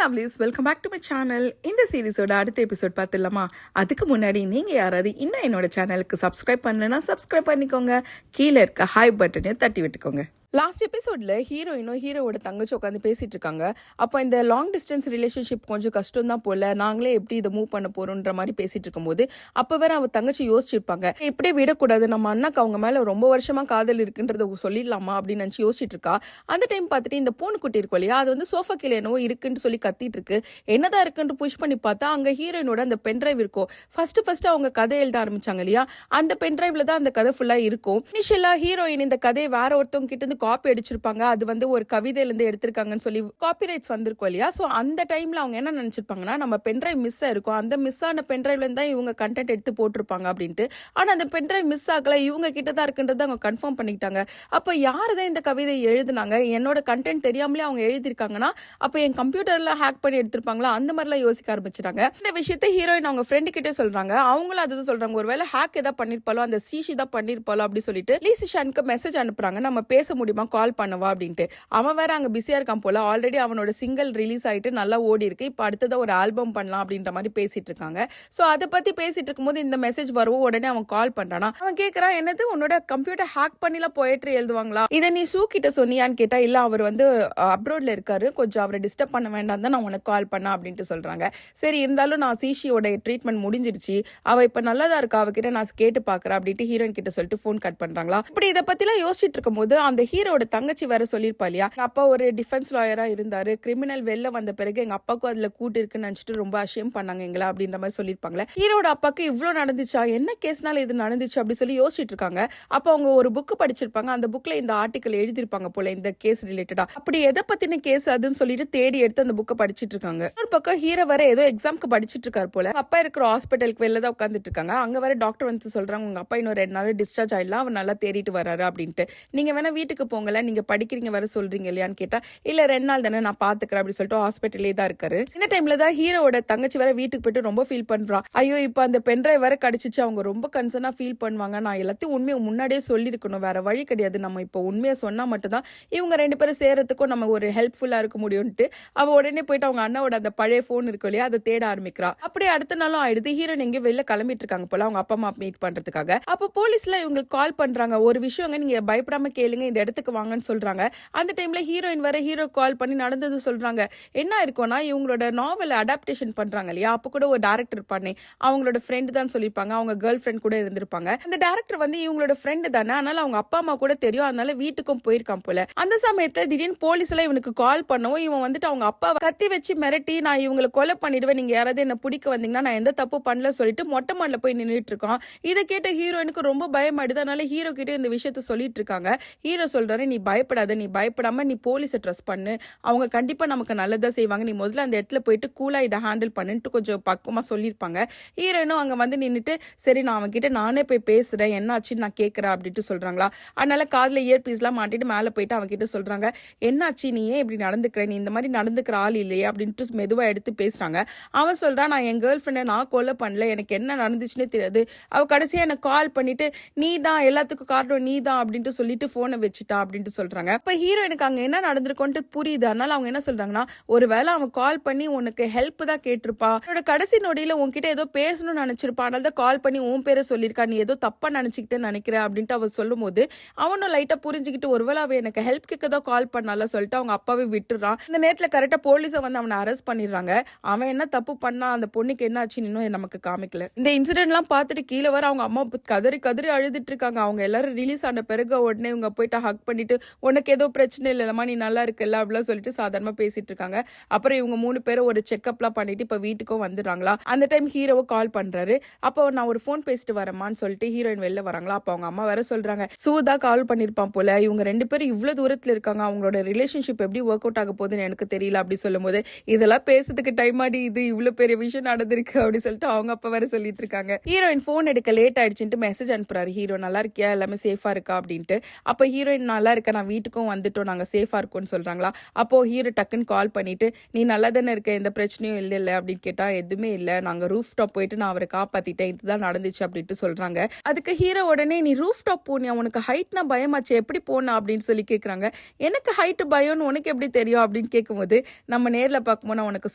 Lovelies, welcome back to my channel. இந்த சீரிஸோட அடுத்த எபிசோட் பார்த்துடலாமா? அதுக்கு முன்னாடி நீங்கள் யாராவது இன்னும் என்னோட சேனலுக்கு சப்ஸ்கிரைப் பண்ணலைன்னா சப்ஸ்கிரைப் பண்ணிக்கோங்க. கீழே இருக்க ஹாய் பட்டனையும் தட்டி விட்டுக்கோங்க. லாஸ்ட் எபிசோட்ல ஹீரோயினும் ஹீரோவோட தங்கச்சி உட்காந்து பேசிட்டு இருக்காங்க. அப்போ இந்த லாங் டிஸ்டன்ஸ் ரிலேஷன்ஷிப் கொஞ்சம் கஷ்டம் தான் போல, நாங்களே எப்படி இதை மூவ் பண்ண போறோன்ற மாதிரி பேசிட்டு இருக்கும்போது அப்போ வேற அவ தங்கச்சி யோசிச்சிருப்பாங்க, இப்படியே விடக்கூடாது, நம்ம அண்ணாக்கு அவங்க மேல ரொம்ப வருஷமா காதல் இருக்குன்றத சொல்லிடலாமா அப்படின்னு நினச்சி யோசிச்சுட்டு இருக்கா. அந்த டைம் பார்த்துட்டு இந்த பூனைக்குட்டி இருக்கும் இல்லையா, அது வந்து சோஃபா கீழே என்னவோ இருக்குன்னு சொல்லி கத்திட்டு இருக்கு. என்னதான் இருக்குன்னு புஷ் பண்ணி பார்த்தா அங்க ஹீரோயினோட அந்த பென்ட்ரைவ் இருக்கும். ஃபர்ஸ்ட் அவங்க கதை எழுத ஆரம்பிச்சாங்க இல்லையா, அந்த பென்ட்ரைவ்ல தான் அந்த கதை ஃபுல்லா இருக்கும். இனிஷியலா ஹீரோயின் இந்த கதையை வேற ஒருத்தவங்க கிட்ட இருந்து காப்பி அடிச்சிருப்பாங்க, அது வந்து ஒரு கவிதையில இருந்து எடுத்திருக்காங்கன்னு சொல்லி காப்பி ரைட்ஸ் வந்திருக்கும் இல்லையா. சோ அந்த டைம்ல அவங்க என்ன நினைச்சிருப்பாங்கன்னா, நம்ம பென்ட்ரைவ் மிஸ் ஆயிருக்கும், அந்த மிஸ் ஆன பென்ட்ரைவ்ல இருந்தா இவங்க கண்டென்ட் எடுத்து போட்டிருப்பாங்க அப்படின்ட்டு. ஆனா அந்த பென்ட்ரைவ் மிஸ் ஆகல, இவங்க கிட்டதான் இருக்குன்றத அவங்க கன்ஃபார்ம் பண்ணிக்கிட்டாங்க. அப்ப யாருதான் இந்த கவிதை எழுதுனாங்க, என்னோட கண்டென்ட் தெரியாமலே அவங்க எழுதிருக்காங்கன்னா அப்ப என் கம்ப்யூட்டர்ல ஹேக் பண்ணி எடுத்திருப்பாங்களா, அந்த மாதிரிலாம் யோசிக்க ஆரம்பிச்சிட்டாங்க. இந்த விஷயத்தை ஹீரோயின் அவங்க ஃப்ரெண்டு கிட்டே சொல்றாங்க. அவங்களும் அதை சொல்றாங்க, ஒருவேளை ஹேக் ஏதாவது பண்ணிருப்பாலோ, அந்த சீஷி தான் பண்ணிருப்பாலோ அப்படி சொல்லிட்டு லீசிஷானுக்கு மெசேஜ் அனுப்புறாங்க, நம்ம பேச முடியுமா, கால் பண்ணவா அப்படின்ட்டு. அவன் வேற அங்க பிஸியா இருக்கான் போல, ஆல்ரெடி அவனோட சிங்கிள் ரிலீஸ் ஆயிட்டு நல்லா ஓடி இருக்கு, இப்ப அடுத்ததா ஒரு ஆல்பம் பண்ணலாம் அப்படின்ற மாதிரி பேசிட்டு இருக்காங்க. சோ அதை பத்தி பேசிட்டு இருக்கும்போது இந்த மெசேஜ் வரவும் உடனே அவன் கால் பண்றானா. அவன் கேட்கறான், என்னது உன்னோட கம்ப்யூட்டர் ஹேக் பண்ணிலாம் போயிட்டு எழுதுவாங்களா, இதை நீ சூ கிட்ட சொன்னியான்னு கேட்டா, இல்ல அவர் வந்து அப்ரோட்ல இருக்காரு, கொஞ்சம் அவரை டிஸ்டர்ப் பண்ண வேண்டாம் தான் நான் உனக்கு கால் பண்ண அப்படின்ட்டு சொல்றாங்க. சரி, இருந்தாலும் நான் சீஷியோட ட்ரீட்மெண்ட் முடிஞ்சிருச்சு, அவ இப்ப நல்லதா இருக்கா, அவகிட்ட நான் கேட்டு பாக்குறேன் அப்படின்ட்டு ஹீரோயின் கிட்ட சொல்லிட்டு போன் கட் பண்றாங்களா. இப்படி இதை பத்தி எல்லாம் யோசிச்சுட்டு இருக்கும் போது அந்த ஹீரோட தங்கச்சி வேற சொல்லிருப்பா இல்லையா, அப்பா ஒரு டிஃபென்ஸ் லாயரா இருந்தாரு, கிரிமினல் வெளில வந்த பிறகு எங்க அப்பாவுக்கும் அதுல கூட்டு இருக்குன்னு நினைச்சிட்டு ரொம்ப அஷேம் பண்ணாங்க எங்களை அப்படின்ற மாதிரி சொல்லிருப்பாங்களே. ஹீரோட அப்பாக்கு இவ்வளவு நடந்துச்சா, என்ன கேஸ்னால இது நடந்துச்சு அப்படி சொல்லி யோசிச்சுட்டு இருக்காங்க. அப்ப அவங்க ஒரு புக் படிச்சிருப்பாங்க, அந்த புக்ல இந்த ஆர்டிக்கல் எழுதிருப்பாங்க போல, இந்த கேஸ் ரிலேட்டடா. அப்படி எதை பத்தின கேஸ் அதுன்னு சொல்லிட்டு தேடி எடுத்து அந்த புக்கை படிச்சிட்டு இருக்காங்க. ஒரு பக்கம் ஹீரோ வர ஏதோ எக்ஸாம்க்கு படிச்சிட்டு இருக்காரு போல. அப்பா இருக்கிற ஹாஸ்பிட்டலுக்கு வெளில தான் உட்காந்துட்டு இருக்காங்க. அங்க வர டாக்டர் வந்து சொல்றாங்க, உங்க அப்பா இன்னும் 2 நாள் டிஸ்சார்ஜ் ஆயிடலாம், அவர் நல்லா தேடிட்டு வராரு அப்படின்ட்டு. நீங்க வேணா வீட்டுக்கு போங்கல, நீங்க படிக்கிறீங்க வர சொல்றீங்க இல்லையான்னு கேட்டா, இல்ல 2 நாள் தானே நான் பாத்துக்கிறேன் அப்படி சொல்லிட்டு ஹாஸ்பிட்டலே தான் இருக்காரு. இந்த டைம்ல தான் ஹீரோட தங்கச்சி வேற வீட்டுக்கு போயிட்டு ரொம்ப ஃபீல் பண்றா. ஐயோ இப்ப அந்த பென்ட்ரைவ் வேற கிடைச்சிச்சு, அவங்க ரொம்ப கன்சர்னா ஃபீல் பண்ணுவாங்க, நான் எல்லாத்தையும் உண்மையை முன்னாடியே சொல்லிருக்கணும், வேற வழி கிடையாது, நம்ம இப்ப உண்மையை சொன்னா மட்டும்தான் இவங்க 2 பேரும் சேரத்துக்கும் நம்ம ஒரு ஹெல்ப்ஃபுல்லா இருக்க முடியும்ட்டு அவ உடனே போயிட்டு அவங்க அண்ணாவோட அந்த பழைய போன் இருக்கு இல்லையா, அதை தேட ஆரம்பிக்கிறா. அப்படியே அடுத்த நாளும் ஆயிடுது. ஹீரோயின் எங்கேயும் வெளில கிளம்பிட்டு இருக்காங்க போல, அவங்க அப்பா அம்மா மீட் பண்றதுக்காக. அப்ப போலீஸ்ல இவங்களுக்கு கால் பண்றாங்க, ஒரு விஷயங்க நீங்க பயப்படாம கேளுங்க, இந்த இடத்துக்கு வாங்கன்னு சொல்றாங்க. அந்த டைம்ல ஹீரோயின் வர ஹீரோ கால் பண்ணி நடந்தது சொல்றாங்க. என்ன இருக்கும்னா, இவங்களோட நாவல் அடாப்டேஷன் பண்றாங்க இல்லையா, அப்ப கூட ஒரு டைரக்டர் பண்ணி அவங்களோட ஃப்ரெண்ட் தான் சொல்லிருப்பாங்க, அவங்க கேர்ள் ஃப்ரெண்ட் கூட இருந்திருப்பாங்க. அந்த டைரக்டர் வந்து இவங்களோட ஃப்ரெண்ட் தானே, அதனால அவங்க அப்பா அம்மா கூட தெரியும், அதனால வீட்டுக்கும் போயிருக்கான் போல. அந்த சமயத்துல திடீர்னு போலீஸ் எல்லாம் இவனுக்கு கால் பண்ணவும் இவன் வந்துட்டு அவங்க அப்பா கத்தி வச்சு மிரட்டி, நான் இவங்களை கொலை பண்ணிடுவேன், நீங்க யாராவது என்ன பிடிக்க வந்தீங்கன்னா நான் எந்த தப்பு பண்ணல சொல்லிட்டு மொட்டை மாடல போய் நின்றுட்டு இருக்கான். இதை கேட்ட ஹீரோயினுக்கு ரொம்ப பயமாயிடுது, அதனால ஹீரோ கிட்ட இந்த விஷயத்த சொல்லிட்டு இருக்காங்க. ஹீரோ சொல்றாரு, நீ பயப்படாத, நீ பயப்படாம நீ போலீஸை ட்ரஸ்ட் பண்ணு, அவங்க கண்டிப்பா நமக்கு நல்லதா செய்வாங்க, நீ முதல்ல அந்த இடத்துல போயிட்டு கூலா இதை ஹேண்டில் பண்ணிட்டு கொஞ்சம் பக்குவமா சொல்லியிருப்பாங்க. ஹீரோயினும் அங்க வந்து நின்றுட்டு, சரி நான் அவன் கிட்ட நானே போய் பேசுறேன், என்ன ஆச்சுன்னு நான் கேட்கறேன் அப்படின்ட்டு சொல்றாங்களா. அதனால காதுல இயர்பீஸ் எல்லாம் மாட்டிட்டு மேல போயிட்டு அவன் கிட்ட சொல்றாங்க, என்னாச்சு, நீ ஏன் இப்படி நடந்துக்கிற, நீ இந்த மாதிரி நடந்துக்கிற ஆள் இல்லையே அப்படின்ட்டு மெதுவா எடுத்து பேசுறாங்க. அவன் சொல்றான், நான் என் கேர்ள் ஃப்ரெண்டை நான் கொலை பண்ணல, எனக்கு என்ன நடந்துச்சுன்னே தெரியாது, அவ கடைசியா எனக்கு கால் பண்ணிட்டு நீ தான் எல்லாத்துக்கும் காரணம் நீ தான் அப்படின்ட்டு சொல்லிட்டு போனை வச்சுட்டா அப்படின்ட்டு சொல்றாங்க. இப்ப ஹீரோயினுக்கு அங்க என்ன நடந்திருக்கும்ட்டு புரியுது. அதனால அவங்க என்ன சொல்றாங்கன்னா, ஒருவேளை அவன் கால் பண்ணி உனக்கு ஹெல்ப் தான் கேட்டிருப்பா, அவனோட கடைசி நொடியில உன்கிட்ட ஏதோ பேசணும்னு நினைச்சிருப்பா, அதனால தான் கால் பண்ணி உன் பேரை சொல்லியிருக்கா, நீ ஏதோ தப்பா நினைச்சுக்கிட்டு நினைக்கிற அப்படின்ட்டு அவ சொல்லும் போது அவனும் லைட்டா புரிஞ்சுக்கிட்டு, ஒருவேளை அவ எனக்கு ஹெல்ப் கேட்க தான் கால் பண்ணால சொல்லிட்டு அவங்க அப்பாவே விட்டுறான். இந்த நேரத்துல கரெக்டா போலீஸ வந்து அவனை அரெஸ்ட் பண்ணிடுறாங்க. அவன் என்ன தப்பு பண்ணா, அந்த பொண்ணுக்கு என்ன ஆச்சுன்னு இன்னும் நமக்கு காமிக்கல. இந்த இன்சிடென்ட் எல்லாம் பார்த்துட்டு கீழே வர அவங்க அம்மா கதறி கதறி அழுதுட்டு இருக்காங்க. அவங்க எல்லாரும் ரிலீஸ் ஆன பிறகு உடனே இவங்க போயிட்டு ஹக் பண்ணிட்டு, உனக்கு ஏதோ பிரச்சனை இல்லைம்மா, நீ நல்லா இருக்குல்ல அப்படிலாம் சொல்லிட்டு சாதாரணமா பேசிட்டு இருக்காங்க. அப்புறம் இவங்க 3 பேரும் ஒரு செக்அப்லாம் பண்ணிட்டு இப்ப வீட்டுக்கும் வந்துடுறாங்களா. அந்த டைம் ஹீரோவை கால் பண்றாரு. அப்போ நான் ஒரு போன் பேசிட்டு வரேம்மான்னு சொல்லிட்டு ஹீரோயின் வெளில வராங்களா. அப்ப அவங்க அம்மா வேற சொல்றாங்க, சூதா கால் பண்ணிருப்பான் போல, இவங்க 2 பேரும் இவ்வளவு தூரத்துல இருக்காங்க, அவங்களோட ரிலேஷன்ஷிப் எப்படி ஒர்க் அவுட் ஆக போகுதுன்னு எனக்கு தெரியல அப்படி சொல்லும் போது, இதெல்லாம் பேசுறதுக்கு டைம் ஆடி, இது இவ்வளவு பெரிய விஷயம் நடந்திருக்கு அப்படி சொல்லிட்டு அவங்க அப்பா வேற சொல்லிட்டு இருக்காங்க. ஹீரோயின் போன் எடுக்க லேட் ஆயிடுச்சுட்டு மெசேஜ் அனுப்புறாரு ஹீரோ, நல்லா இருக்கியா, எல்லாமே சேஃபா இருக்கா அப்படின்ட்டு. அப்ப ஹீரோயின் நல்லா இருக்க, நான் வீட்டுக்கும் வந்துட்டோம், நாங்கள் சேஃபாக இருக்கோம்னு சொல்கிறாங்களா. அப்போது ஹீரோ டக்குன்னு கால் பண்ணிவிட்டு, நீ நல்லா தானே இருக்க, எந்த பிரச்சனையும் இல்லை அப்படின்னு கேட்டால், எதுவுமே இல்லை, நாங்கள் ரூஃப் டாப் போயிட்டு நான் அவரை காப்பாற்றிட்டேன், இதுதான் நடந்துச்சு அப்படின்ட்டு சொல்கிறாங்க. அதுக்கு ஹீரோ உடனே, நீ ரூஃப் டாப் போனியா, உனக்கு ஹைட்னா பயமாச்சு, எப்படி போனா அப்படின்னு சொல்லி கேட்குறாங்க. எனக்கு ஹைட்டு பயம்னு உனக்கு எப்படி தெரியும் அப்படின்னு கேட்கும்போது, நம்ம நேரில் பார்க்கும்போது நான் உனக்கு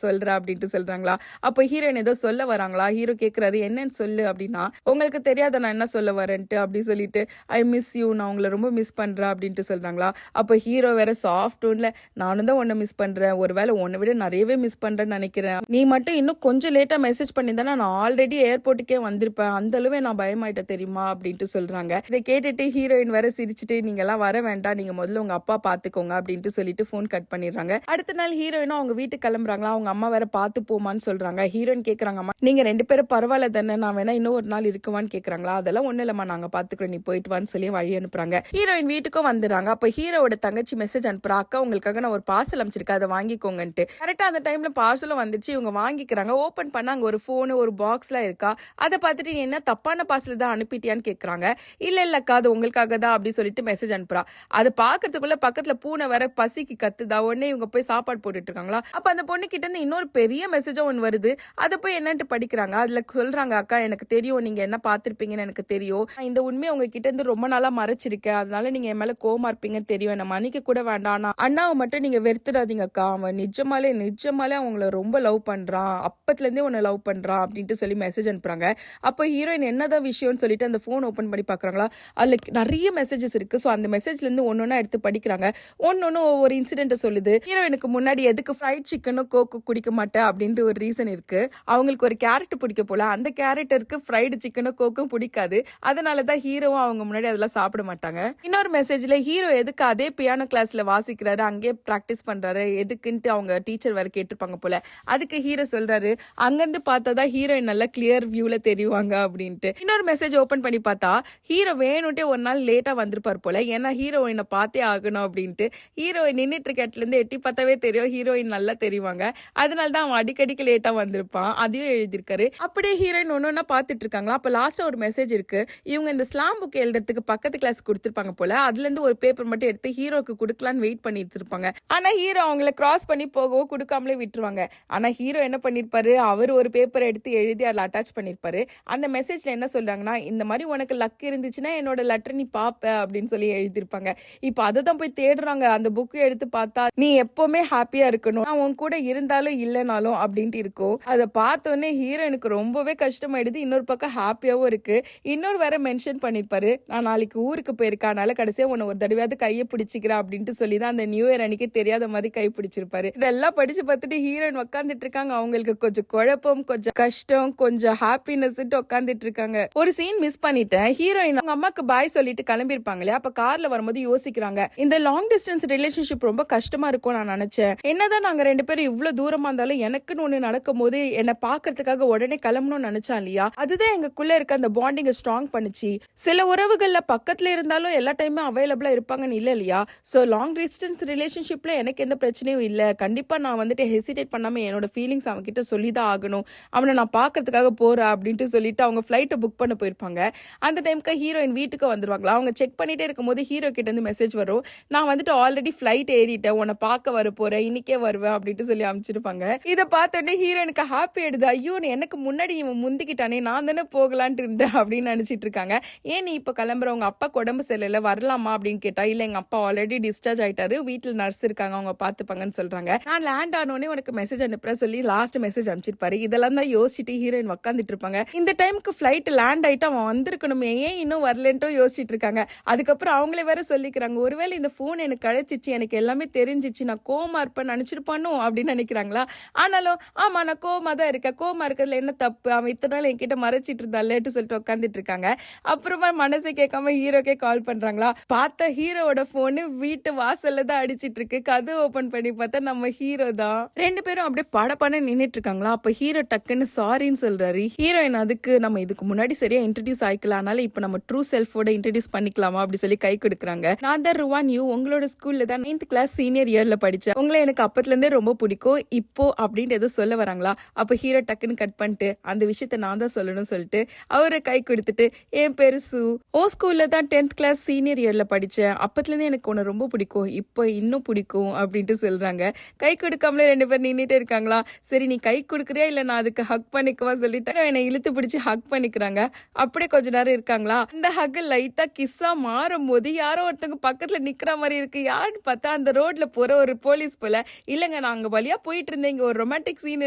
சொல்கிறேன் அப்படின்ட்டு சொல்கிறாங்களா. அப்போ ஹீரோயின் ஏதோ சொல்ல வராங்களா. ஹீரோ கேட்குறாரு, என்னன்னு சொல்லு அப்படின்னா, உங்களுக்கு தெரியாத நான் என்ன சொல்ல வரேன்ட்டு அப்படி சொல்லிட்டு, ஐ மிஸ் யூ, நான் உங்களை ரொம்ப மிஸ் பண்ணுறேன் அப்படின்ட்டு சொல்கிறாங்களா. அப்போ ஹீரோ வேற சாஃப்ட் டோனில், நானும் தான் உன்னை மிஸ் பண்ணுறேன், ஒருவேளை உன்னை விட நிறையவே மிஸ் பண்ணுறேன்னு நினைக்கிறேன், நீ மட்டும் இன்னும் கொஞ்சம் லேட்டாக மெசேஜ் பண்ணியிருந்தேன்னா நான் ஆல்ரெடி ஏர்போர்ட்டுக்கே வந்திருப்பேன், அந்த அளவே நான் பயமாயிட்டேன் தெரியுமா அப்படின்ட்டு சொல்கிறாங்க. இதை கேட்டுட்டு ஹீரோயின் வேற சிரிச்சுட்டு, நீங்கெல்லாம் வர வேண்டாம், நீங்கள் முதல்ல உங்கள் அப்பா பார்த்துக்கோங்க அப்படின்ட்டு சொல்லிட்டு ஃபோன் கட் பண்ணிடுறாங்க. அடுத்த நாள் ஹீரோயினும் அவங்க வீட்டுக்கு கிளம்புறாங்களா. அவங்க அம்மா வேற பார்த்து போமான்னு சொல்கிறாங்க. ஹீரோயின் கேட்குறாங்க, அம்மா நீங்கள் 2 பேரும் பரவாயில்ல தானே, நான் வேணா இன்னும் ஒரு நாள் இருக்குவான்னு கேட்குறாங்களா. அதெல்லாம் ஒன்றும் இல்லைம்மா, நாங்கள் பார்த்துக்கிறோம், நீ போயிட்டு வான்னு சொல்லி வழி அனுப்புறாங்க. ஹீரோயின் வீட்டுக்கும் வந்துடுறாங்க. அப்போ ஹீரோட தங்கச்சி மெசேஜ் அனுப்புறா, அக்கா உங்களுக்காக நான் ஒரு பார்சல் அமைச்சிருக்கேன், அதை வாங்கிக்கோங்கன்ட்டு. கரெக்டாக அந்த டைம்ல பார்சலும் வந்துச்சு. இவங்க வாங்கிக்கிறாங்க. ஓப்பன் பண்ண அங்கே ஒரு ஃபோனு, ஒரு பாக்ஸ்லாம் இருக்கா. அதை பார்த்துட்டு, நீ என்ன தப்பான பார்சல் தான் அனுப்பிட்டியான்னு கேட்குறாங்க. இல்லைல்லக்கா, அது உங்களுக்காக தான் அப்படி சொல்லிட்டு மெசேஜ் அனுப்புறா. அதை பார்க்கறதுக்குள்ள பக்கத்தில் பூனை வேற பசிக்கு கத்துதா. உடனே இவங்க போய் சாப்பாடு போட்டுட்டு இருக்காங்களா. அப்போ அந்த பொண்ணு கிட்ட இருந்து இன்னொரு பெரிய மெசேஜும் ஒன்று வருது. அதை போய் என்னன்ட்டு படிக்கிறாங்க. அதில் சொல்றாங்க, அக்கா எனக்கு தெரியும் நீங்க என்ன பார்த்துருப்பீங்கன்னு எனக்கு தெரியும், இந்த உண்மையை உங்ககிட்ட இருந்து ரொம்ப நாளா மறைச்சிருக்கேன், அதனால நீங்க என் மேல கோவமா இருப்பீங்கன்னு தெரியும், என்ன மன்னிக்க கூட வேண்டாம், ஆனா அண்ணாவை மட்டும் நீங்க வெறுத்துடாதீங்க அக்கா, அவன் நிஜமாலே அவங்கள ரொம்ப லவ் பண்றான், அப்பத்துல இருந்தே உன்னை லவ் பண்றான் அப்படின்ட்டு சொல்லி மெசேஜ் அனுப்புறாங்க. அப்போ ஹீரோயின் என்னதான் விஷயம்னு சொல்லிட்டு அந்த போன் ஓபன் பண்ணி பாக்குறாங்களா. அதுல நிறைய மெசேஜஸ் இருக்கு. ஸோ அந்த மெசேஜ்ல இருந்து ஒன்னொன்னா எடுத்து படிக்கிறாங்க. ஒன்னொன்னு ஒவ்வொரு இன்சிடென்ட் சொல்லுது. ஹீரோயினுக்கு முன்னாடி எதுக்கு ஃப்ரைட் சிக்கனும் கோக்கு குடிக்க மாட்டேன் அப்படின்ட்டு ஒரு ரீசன் இருக்கு. அவங்களுக்கு ஒரு கேரட் பிடிக்க போல, அந்த கேரக்டருக்கு ஃப்ரைடு சிக்கனும் கோக்கும் பிடிக்காது, அதனாலதான் ஹீரோவும் அவங்க முன்னாடி அதெல்லாம் சாப்பிட மாட்டாங்க. இன்னொரு மெசேஜ்ல ஹீரோ எதுக்கு அதே பியானோ கிளாஸ்ல வாசிக்கிறாரு, அங்கேயே பிராக்டிஸ் பண்றாரு, எதுக்குன்ட்டு அவங்க டீச்சர் வேற கேட்டிருப்பாங்க போல. அதுக்கு ஹீரோ சொல்றாரு, அங்கிருந்து பார்த்தாதான் ஹீரோயின் நல்லா கிளியர் வியூல தெரியுவாங்க அப்படின்ட்டு. இன்னொரு மெசேஜ் ஓபன் பண்ணி பார்த்தா ஹீரோ வேணும்ட்டே ஒரு நாள் லேட்டா வந்திருப்பார் போல, ஏன்னா ஹீரோயினை பார்த்தே ஆகணும் அப்படின்ட்டு. ஹீரோயின் நின்றுட்டு இருக்க இடத்துல இருந்து எட்டி பார்த்தாவே தெரியும் ஹீரோயின் நல்லா தெரிவாங்க, அதனால தான் அவன் அடிக்கடிக்கு லேட்டா வந்திருப்பான், அதையும் எழுதியிருக்காரு. அப்படியே ஹீரோயின் ஒன்னொன்னா பார்த்துட்டு இருக்காங்களா. அப்ப லாஸ்டா ஒரு மெசேஜ் இருக்கு. இவங்க இந்த ஸ்லாம் புக் எழுதுறதுக்கு பக்கத்து கிளாஸ் கொடுத்திருப்பாங்க போல, அதுல இருந்து ஒரு பேப்பர் மட்டும் எடுத்து ஹீரோக்கு கொடுக்கலான்னு வெயிட் பண்ணிட்டு இருப்பாங்க. ஆனா ஹீரோ அவங்கள கிராஸ் பண்ணி போகவோ கொடுக்காமலே விட்டுருவாங்க. ஆனா ஹீரோ என்ன பண்ணிருப்பாரு, அவர் ஒரு பேப்பரை எடுத்து எழுதி அதில் அட்டாச் பண்ணிருப்பாரு. அந்த மெசேஜ்ல என்ன சொல்றாங்கன்னா, இந்த மாதிரி உனக்கு லக் இருந்துச்சுன்னா என்னோட லெட்டர் நீ பாப்ப அப்படின்னு சொல்லி எழுதிருப்பாங்க. இப்ப அதை தான் போய் தேடுறாங்க. அந்த புக்கு எடுத்து பார்த்தா, நீ எப்பவுமே ஹாப்பியா இருக்கணும், நான் உன் கூட இருந்தாலும் இல்லைனாலும் அப்படின்ட்டு இருக்கும். அதை பார்த்தோன்னே ஹீரோனுக்கு ரொம்பவே கஷ்டமாயிடுது. இன்னொரு பக்கம் ஹாப்பியாவும் இருக்கு. இன்னொரு வேற மென்ஷன் பண்ணிருப்பாரு, நான் நாளைக்கு ஊருக்கு போயிருக்கேன், அதனால கடைசியா உன்னை ஒரு தடவையாவது கையை பிடிச்சிக்கிறேன் அப்படின்ட்டு சொல்லி தான் அந்த நியூ இயர் அன்னைக்கு தெரியாத மாதிரி கை பிடிச்சிருப்பாரு. இதெல்லாம் படிச்சு பார்த்துட்டு ஹீரோயின் உட்காந்துட்டு இருக்காங்க. அவங்களுக்கு கொஞ்சம் குழப்பம், கொஞ்சம் கஷ்டம், கொஞ்சம் ஹாப்பினஸ் உட்காந்துட்டு இருக்காங்க. ஒரு சீன் மிஸ் பண்ணிட்டேன். ஹீரோயின் அவங்க அம்மாக்கு பாய் சொல்லிட்டு கிளம்பிருப்பாங்க இல்லையா. அப்ப கார்ல வரும்போது யோசிக்கிறாங்க, இந்த லாங் டிஸ்டன்ஸ் ரிலேஷன்ஷிப் ரொம்ப கஷ்டமா இருக்கும் நான் நினைச்சேன். என்னதான் நாங்க 2 பேரும் இவ்வளவு தூரமா இருந்தாலும் எனக்குன்னு ஒண்ணு நடக்கும் போது என்னை பாக்குறதுக்காக உடனே கிளம்பணும்னு நினைச்சா இல்லையா, அதுதான் எங்களுக்குள்ள இருக்க அந்த பாண்டிங் ஸ்ட்ராங் பண்ணுச்சு. சில உறவுகள்ல பக்கத்துல இருந்தாலும் எல்லா டைமே அவைலபிளா இருப்பாங்கன்னு இல்ல இல்லையா. சோ லாங் டிஸ்டன்ஸ் ரிலேஷன்ஷிப்ல எனக்கு எந்த பிரச்சனையும் இல்ல, கண்டிப்பா நான் வந்துட்டு ஹெசிடேட் பண்ணாம என்னோட ஃபீலிங்ஸ் அவன் கிட்ட சொல்லிதான் ஆகணும், அவனை நான் பாக்குறதுக்காக போறேன் அப்படின்ட்டு சொல்லிட்டு அவங்க ஃபிளைட்டை புக் பண்ண போயிருப்பாங்க. அந்த டைமுக்கு ஹீரோயின் வீட்டுக்கு வந்துருவாங்களா. அவங்க செக் பண்ணிட்டே இருக்கும்போது ஹீரோ கிட்ட இருந்து மெசேஜ் வரும், நான் வந்துட்டு ஆல்ரெடி ஃபிளைட் ஏறிட்டேன், உன்னை பார்க்க வர போறேன், இன்னைக்கே வருவேன் அப்படின்ட்டு சொல்லி அமைச்சிருப்பாங்க. இதை பார்த்தோன்னே ஹீரோனுக்கு ஹாப்பி ஆயிடுது. ஐயோ எனக்கு முன்னாடி இவன் முந்திக்கிட்டானே, நான் தானே போகலான்ட்டு இருந்தேன் அப்படின்னு நினைச்சிட்டு இருக்காங்க. ஏன் நீ இப்ப கிளம்புற, உங்க அப்பா உடம்பு சரியில்லை வரலாமா அப்படின்னு கேட்டா, இல்ல எங்க அப்பா ஆல்ரெடி டிஸ்சார்ஜ் ஆயிட்டாரு, வீட்டுல நர்ஸ் இருக்காங்க, அவங்க பாத்துப்பாங்கன்னு சொல்றாங்க. நான் லேண்ட் ஆனோடனே உனக்கு மெசேஜ் அனுப்புறேன் சொல்லி லாஸ்ட் மெசேஜ் அனுப்பிச்சிருப்பாரு. இதெல்லாம் தான் யோசிச்சுட்டு ஹீரோயின் உட்காந்துட்டு இருப்பாங்க. இந்த டைமுக்கு ஃபிளைட் லேண்ட் ஆயிட்டு அவன் வந்திருக்கணுமே, ஏன் இன்னும் வரலன்ட்டோ யோசிச்சுட்டு இருக்காங்க. அதுக்கப்புறம் அவங்களே வேற சொல்லிக்கிறாங்க, ஒருவேளை இந்த போன் எனக்கு கிடைச்சிச்சு, எனக்கு எல்லாமே தெரிஞ்சிச்சு, நான் கோமா இருப்பேன்னு நினைச்சிருப்பானோ அப்படின்னு நினைக்கிறாங்களா. ஆனாலும் ஆமா நான் கோமா தான் இருக்கேன், கோமா இருக்கிறதுல என்ன தப்பு, அவன் இத்தனை நாள் என்கிட்ட மறைச்சிட்டு இருந்தாலேட்டு சொல்லிட்டு உட்காந்துட்டு இருக்காங்க. அப்புறமா மனசை கேட்காம ஹீரோக்கே கால் பண்றாங்களா. பார்த்தா ஹீரோட போனு வீட்டு வாசல்ல தான் அடிச்சிட்டு இருக்கு. கதவு ஓபன் பண்ணி பார்த்தா நம்ம ஹீரோ தான். 2 பேரும் அப்படியே படப்பட நின்னுட்டு இருக்காங்களா. அப்ப ஹீரோ டக்குன்னு சாரின்னு சொல்றாரு. ஹீரோயின் அதுக்கு நம்ம இதுக்கு முன்னாடி சரியா இன்ட்ரடியூஸ் ஆயிக்கலாம், அதனால இப்ப நம்ம ட்ரூ செல்ஃபோட இன்ட்ரடியூஸ் பண்ணிக்கலாமா அப்படி சொல்லி கை கொடுக்குறாங்க. நான் தான் ருவான், யூ உங்களோட ஸ்கூல்ல தான் 9th கிளாஸ் சீனியர் இயர்ல படிச்சேன், உங்களை எனக்கு அப்பத்துல இருந்தே ரொம்ப பிடிக்கும் இப்போ அப்படின்ட்டு ஏதோ சொல்ல வராங்களா. அப்ப ஹீரோ டக்குன்னு கட் பண்ணிட்டு, அந்த விஷயத்த நான் தான் சொல்லணும்னு சொல்லிட்டு அவரை கை கொடுத்துட்டு, என் பேரு சு, ஓ ஸ்கூல்ல தான் 10th கிளாஸ் சீனியர் இயர்ல படிச்சேன், படிச்சேன். அப்பத்துலேருந்தே எனக்கு உன்ன ரொம்ப பிடிக்கும். இப்ப இன்னும் பிடிக்கும் அப்படின்ட்டு சொல்றாங்க. கை கொடுக்காமலே 2 பேரும் நின்னுட்டே இருக்காங்களா. சரி நீ கை குடுக்குறியா இல்ல நான் அதுக்கு ஹக் பண்ணிக்கவா சொல்லிட்டு என்னை இழுத்து பிடிச்சு ஹக் பண்ணிக்கிறாங்க. அப்படியே கொஞ்ச நேரம் இருக்காங்களா. இந்த ஹக் லைட்டா கிஸ்ஸா மாறும்போது யாரோ ஒருத்தவங்க பக்கத்துல நிக்கிற மாதிரி இருக்கு. யாருன்னு பார்த்தா அந்த ரோட்ல போற ஒரு போலீஸ் போல. இல்லங்க நான் அங்க வழியா போயிட்டு இருந்தேன். இங்க ஒரு ரொமான்டிக் சீன்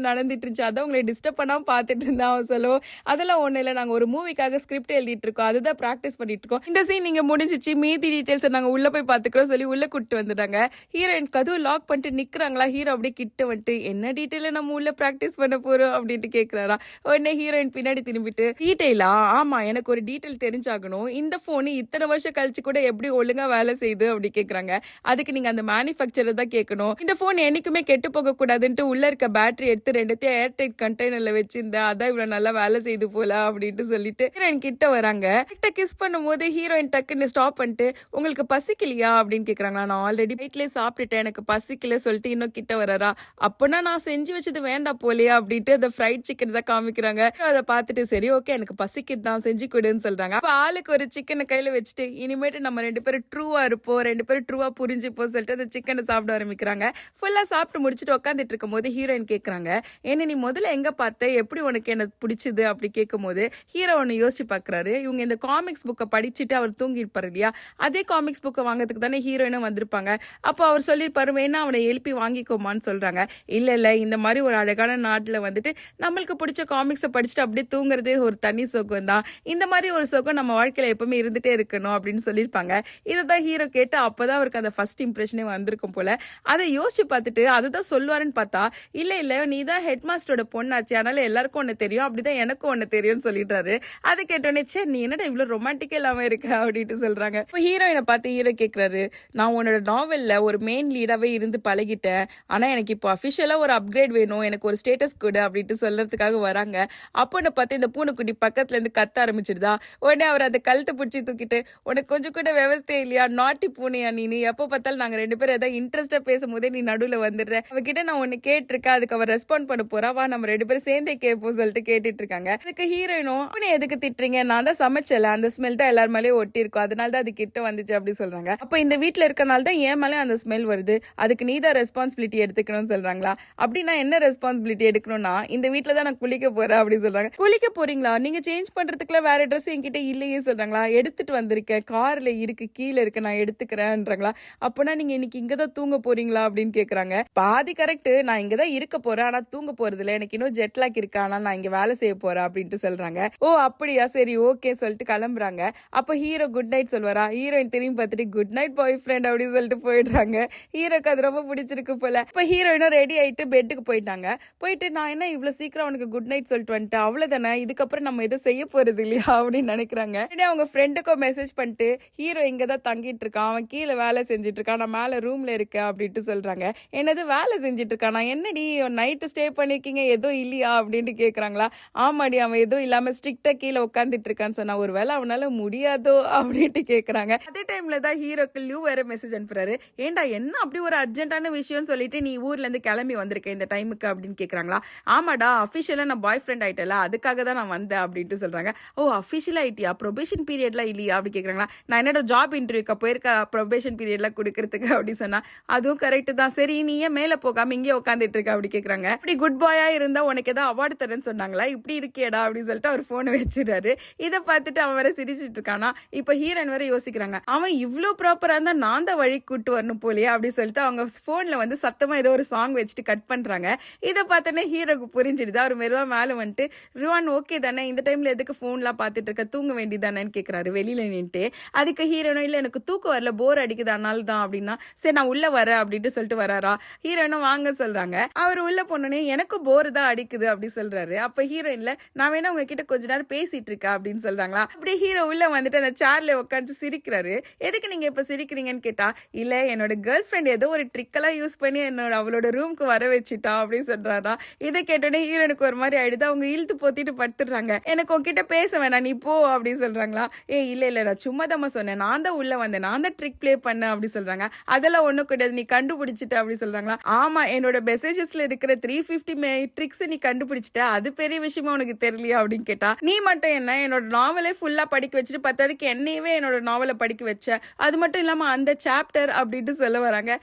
நடந்துட்டு இருந்துச்சு. அதான் உங்களை டிஸ்டர்ப் பண்ணாம பார்த்துட்டு இருந்தேன். அவன் சொல்லுவோம் அதெல்லாம் ஒண்ணு இல்ல. நாங்க ஒரு மூவிக்காக ஸ்கிரிப்ட் எழுதிட்டு இருக்கோம். அதுதான் பிராக்டிஸ் பண்ணிட்டு இருக்கோம். இந்த சீன் நீங்க முடிஞ்சிச்சு. மீதி டீடைல்ஸ் நாங்க உள்ள போய் பாத்துக்கிறோம் சொல்லி உள்ள கூட்டு வந்துட்டாங்க. ஹீரோயின் கதவு லாக் பண்ணிட்டு நிக்கிறாங்களா. ஹீரோ அப்படியே கிட்ட வந்துட்டு என்ன டீடைல நம்ம உள்ள பிராக்டிஸ் பண்ண போறோம் அப்படின்ட்டு கேக்குறாரா. உடனே ஹீரோயின் பின்னாடி திரும்பிட்டு டீடைலா ஆமா எனக்கு ஒரு டீடைல் தெரிஞ்சாகணும். இந்த போன் இத்தனை வருஷம் கழிச்சு கூட எப்படி ஒழுங்கா வேலை செய்யுது அப்படி கேக்குறாங்க. அதுக்கு நீங்க அந்த மேனுஃபேக்சரர் தான் கேட்கணும். இந்த போன் என்னைக்குமே கெட்டு போக கூடாதுன்ட்டு உள்ள இருக்க பேட்டரி எடுத்து ரெண்டுத்தையும் ஏர்டைட் கண்டெய்னர்ல வச்சிருந்தேன். அதான் இவ்வளவு நல்லா வேலை செய்து போல அப்படின்ட்டு சொல்லிட்டு ஹீரோயின் கிட்ட வராங்க. கிட்ட கிஸ் பண்ணும்போது ஹீரோயின் டக்குன்னு ஸ்டாப் பண்ணிட்டு உங்களுக்கு பசிக்கலையா அப்படின்னு கேக்குறாங்க. நான் ஆல்ரெடி வீட்லயே சாப்பிட்டுட்டேன் எனக்கு பசிக்கல சொல்லிட்டு இன்னும் கிட்ட வராரா. அப்பனா நான் செஞ்சு வச்சது வேண்டாம் போலையா அப்படின்ட்டு அந்த ஃப்ரைட் சிக்கன் தான் காமிக்கிறாங்க. அதை பார்த்துட்டு சரி ஓகே எனக்கு பசிக்குது தான் செஞ்சு கொடுன்னு சொல்றாங்க. அப்ப ஆளுக்கு ஒரு சிக்கனை கையில வச்சுட்டு இனிமேட்டு நம்ம 2 பேரும் ட்ரூவா இருப்போம் 2 பேரும் ட்ரூவா புரிஞ்சுப்போம் சொல்லிட்டு அந்த சிக்கனை சாப்பிட ஆரம்பிக்கிறாங்க. ஃபுல்லா சாப்பிட்டு முடிச்சுட்டு உட்காந்துட்டு இருக்கும் போது ஹீரோயின் கேட்கறாங்க என்ன நீ முதல்ல எங்க பார்த்த எப்படி உனக்கு என்ன பிடிச்சது அப்படி கேட்கும் போது ஹீரோ ஒன்னு யோசிச்சு பாக்குறாரு. இவங்க இந்த காமிக்ஸ் புக்கை படிச்சுட்டு அவர் தூங்கி இருப்பாரு இல்லையா. அதே காமிக்ஸ் புக்கை வாங்கறதுக்கு தானே ஹீரோயினும் வந்திருப்பாங்க. அப்போ அவர் சொல்லியிருப்பாரு வேணா அவனை எழுப்பி வாங்கிக்கோமான்னு சொல்றாங்க. இல்ல இந்த மாதிரி ஒரு அழகான நாட்டுல வந்துட்டு நம்மளுக்கு பிடிச்ச காமிக்ஸை படிச்சுட்டு அப்படியே தூங்குறதே ஒரு தனி சுகம் தான். இந்த மாதிரி ஒரு சுகம் நம்ம வாழ்க்கையில எப்பவுமே இருந்துட்டே இருக்கணும் அப்படின்னு சொல்லியிருப்பாங்க. இதைதான் ஹீரோ கேட்டு அப்பதான் அவருக்கு அந்த ஃபர்ஸ்ட் இம்ப்ரெஷனே வந்திருக்கும் போல. அதை யோசிச்சு பார்த்துட்டு அதுதான் சொல்லுவாருன்னு பார்த்தா இல்ல நீ தான் ஹெட் மாஸ்டரோட பொண்ணாச்சு அதனால எல்லாருக்கும் ஒண்ணு தெரியும் அப்படிதான் எனக்கும் ஒண்ணு தெரியும்னு சொல்லிடுறாரு. அதை கேட்டோன்னே சரி நீ என்னடா இவ்வளவு ரொமான்டிக்கா இல்லாம இருக்க அப்படின்ட்டு சொல்றாங்க. இப்போ ஹீரோயினை பார்த்து ஹீரோ கேட்கிறாரு நான் உன்னோட நாவல்ல ஒரு மெயின் லீடாவே இருந்து பழகிட்டேன். ஆனா எனக்கு இப்போ அபிஷியலா ஒரு அப்கிரேட் வேணும் எனக்கு ஒரு ஸ்டேட்டஸ் கொடு அப்படின்ட்டு சொல்றதுக்காக வராங்க. அப்போன்னு பார்த்து இந்த பூனைக்குட்டி பக்கத்துல இருந்து கத்த ஆரம்பிச்சிருதா. உடனே அவர் அந்த கழுத்தை பிடிச்சி தூக்கிட்டு உனக்கு கொஞ்சம் கூட விவசாயம் இல்லையா நாட்டி பூனையா நீ எப்போ பார்த்தாலும் நாங்க 2 பேரும் ஏதாவது இன்ட்ரெஸ்டா பேசும்போதே நீ நடுவுல வந்துடுற. அவகிட்ட நான் ஒன்னு கேட்டிருக்கேன் அதுக்கு அவர் ரெஸ்பாண்ட் பண்ண போறா வா நம்ம 2 பேரும் சேர்ந்தே கேட்போம் சொல்லிட்டு கேட்டுட்டு இருக்காங்க. அதுக்கு ஹீரோயினும் பூனை எதுக்கு திட்டுறீங்க நான் தான் சமைச்சல அந்த ஸ்மெல் தான் எல்லார் மேலேயும் ஒட்டி இருக்கும் அதனால தான் அது கிட்ட வந்துச்சு அப்படி சொல்றாங்க. அப்ப இந்த வீட்டுல இருக்கனால தான் ஏன் மேலே அந்த ஸ்மெல் வருது அதுக்கு நீ தான் ரெஸ்பான்சிபிலிட்டி எடுத்துக்கணும்னு சொல்றாங்களா. அப்படின்னா என்ன ரெஸ்பான்சிபிலிட்டி எடுக்கணும்னா இந்த வீட்டுல தான் நான் குளிக்க போறேன் அப்படி சொல்றாங்க. குளிக்க போறீங்களா நீங்க சேஞ்ச் பண்றதுக்குலாம் வேற ட்ரெஸ் என்கிட்ட இல்லையே சொல்றாங்களா. எடுத்துட்டு வந்திருக்கேன் கார்ல இருக்கு கீழே இருக்கு நான் எடுத்துக்கிறேன்றாங்களா. அப்பனா நீங்க இன்னைக்கு இங்கதான் தூங்க போறீங்களா அப்படின்னு கேக்குறாங்க. பாதி கரெக்ட் நான் இங்கதான் இருக்க போறேன் ஆனா தூங்க போறது இல்ல எனக்கு இன்னும் ஜெட்லாக் இருக்கு ஆனா நான் இங்க வேலை செய்ய போறேன் அப்படின்ட்டு சொல்றாங்க. ஓ அப்படியா சரி ஓகே சொல்லிட்டு கிளம்புறாங்க. அப்ப ஹீரோ குட் நைட் சொல்வாரா. ஹீரோயின் திரும்பி பார்த்துட்டு குட் நைட் பாய் ஃப்ரெண்ட் அப்படின்னு சொல்லிட்டு போயிடுறாங்க. ஹீரோக்கு அது ரொம்ப பிடிச்சிருக்கு போல. இப்ப ஹீரோயினும் ரெடி ஆயிட்டு பெட்டுக்கு போயிட்டாங்க. போயிட்டு நான் என்ன இவ்வளவு சீக்கிரம் அவனுக்கு குட் நைட் சொல்லிட்டு வந்துட்டேன் அவ்வளவுதானே இதுக்கப்புறம் நம்ம எதை செய்ய போறது இல்லையா அப்படின்னு நினைக்கிறாங்க. அவங்க ஃப்ரெண்டுக்கும் மெசேஜ் பண்ணிட்டு ஹீரோ இங்கதான் தங்கிட்டு இருக்கான் அவன் கீழே வேலை செஞ்சுட்டு இருக்கான் நான் மேல ரூம்ல இருக்கேன் அப்படின்ட்டு சொல்றாங்க. என்னது வேலை செஞ்சுட்டு இருக்கான் நான் என்னடி நைட்டு ஸ்டே பண்ணிருக்கீங்க எதுவும் இல்லையா அப்படின்ட்டு கேக்குறாங்களா. ஆமாடி அவன் எதுவும் இல்லாம ஸ்ட்ரிக்டா கீழே உட்காந்துட்டு இருக்கான்னு சொன்னா ஒரு வேலை அவனால முடியாதோ அப்படின்ட்டு கேக்குறாங்க. அதே டைம்ல தான் ஹீரோக்கு லியூ வேற மெசேஜ் அனுப்புறாரு. ஏண்டா என்ன அப்படி ஒரு அர்ஜென்டான விஷயம் சொல்லிட்டு நீ ஊர்ல இருந்து கிளம்பி வந்திருக்கேன் இந்த டைமுக்கு அப்படின்னு கேக்குறாங்களா. ஆமாடா அபிஷியலா நான் பாய் ஃப்ரெண்ட் ஆயிட்டல அதுக்காக தான் நான் வந்தேன் அப்படின்ட்டு சொல்றாங்க. ஓ அபிஷியல் ஆயிட்டியா ப்ரொபேஷன் பீரியட்லாம் இல்லையா அப்படி கேக்குறாங்களா. நான் என்னோட ஜாப் இன்டர்வியூக்கு போயிருக்க ப்ரொபேஷன் பீரியட்லாம் கொடுக்கறதுக்கு அப்படி சொன்னா அதுவும் கரெக்ட் தான் சரி நீ ஏன் மேல போகாம இங்கே உட்காந்துட்டு இருக்க அப்படி கேக்குறாங்க. இப்படி குட் பாயா இருந்தா உனக்கு ஏதாவது அவார்டு தரேன்னு சொன்னாங்களா இப்படி இருக்கேடா அப்படின்னு சொல்லிட்டு அவர் போனை வச்சிடறாரு. இதை பார்த்துட்டு அவன் வேற சிரிச்சிட்டு இருக்கானா. இப்ப ஹீரோயின் வேற யோசிக்கிறாங்க அவன் இவ்வளவு ப்ராப்பரா இருந்தா நான் தான் வழி கூட்டு வரணும் போலியா அப்படி சொல்லிட்டு அவங்க போன்ல வந்து சத்தமா ஏதோ ஒரு சாங் வச்சுட்டு கட் பண்றாங்க. இதை பார்த்தோன்னே ஹீரோக்கு புரிஞ்சிடுது. அவர் மெருவா மேல வந்துட்டு ருவான் ஓகே தானே இந்த டைம்ல எதுக்கு போன்லாம் பார்த்துட்டு இருக்க தூங்க வேண்டியதானேன்னு கேக்குறாரு வெளியில நின்ட்டு. அதுக்கு ஹீரோனும் இல்ல எனக்கு தூக்கம் வரல போர் அடிக்குது அதனால தான் அப்படின்னா சரி நான் உள்ள வரேன் அப்படின்ட்டு சொல்லிட்டு வராரா. ஹீரோனும் வாங்க சொல்றாங்க. அவர் உள்ள போனோடனே எனக்கும் போர் தான் அடிக்குது அப்படி சொல்றாரு. அப்ப ஹீரோயின்ல நான் வேணா உங்ககிட்ட கொஞ்ச நேரம் பேசிட்டு இருக்கேன் அப்படின்னு சொல்றாங்களா. அப்படியே ஹீரோ உள்ள வந்துட்டு அந்த சேர்ல உட்காந்து சிரிக்கிறாரு. எதுக்கு நீங்க இப்ப சிரிக்கிறீங்கன்னு கேட்டா இல்ல என்னோட கேர்ள் ஃப்ரெண்ட் ஏதோ ஒரு ட்ரிக்கெல்லாம் யூஸ் பண்ணி என்னோட அவளோட ரூமுக்கு வர வச்சுட்டா அப்படின்னு சொல்றாரா. இதை கேட்டோடனே ஹீரோனுக்கு ஒரு மாதிரி ஆயிடுது. அவங்க இழுத்து போத்திட்டு படுத்துடுறாங்க. எனக்கு உங்ககிட்ட பேச வேணாம் நீ போ அப்படின்னு சொல்றாங்களா. இல்ல நான் சும்மா தான் சொன்னேன் நான் தான் உள்ள வந்தேன் நான் தான் ட்ரிக் பிளே பண்ண அப்படி சொல்றாங்க. அதெல்லாம் ஒண்ணும் கிடையாது நீ கண்டுபிடிச்சிட்ட அப்படி சொல்றாங்களா. ஆமா என்னோட மெசேஜஸ்ல இருக்கிற 350 ட்ரிக்ஸ் நீ கண்டுபிடிச்சிட்ட அது பெரிய விஷயமா உனக்கு தெரியலையா அப்படின்னு கேட்டா நீ மட்டும் என்ன என்னோட நாவலே ஃபுல்லா படிக்க வச்சுட்டு பத்தாதுக்கு என்னையவே என்னோட நாவலை படிக்க வச்ச, அது மட்டும் இல்லாம அந்த சாப்டர் அப்படின்ட்டு சொல்ல வராங்க.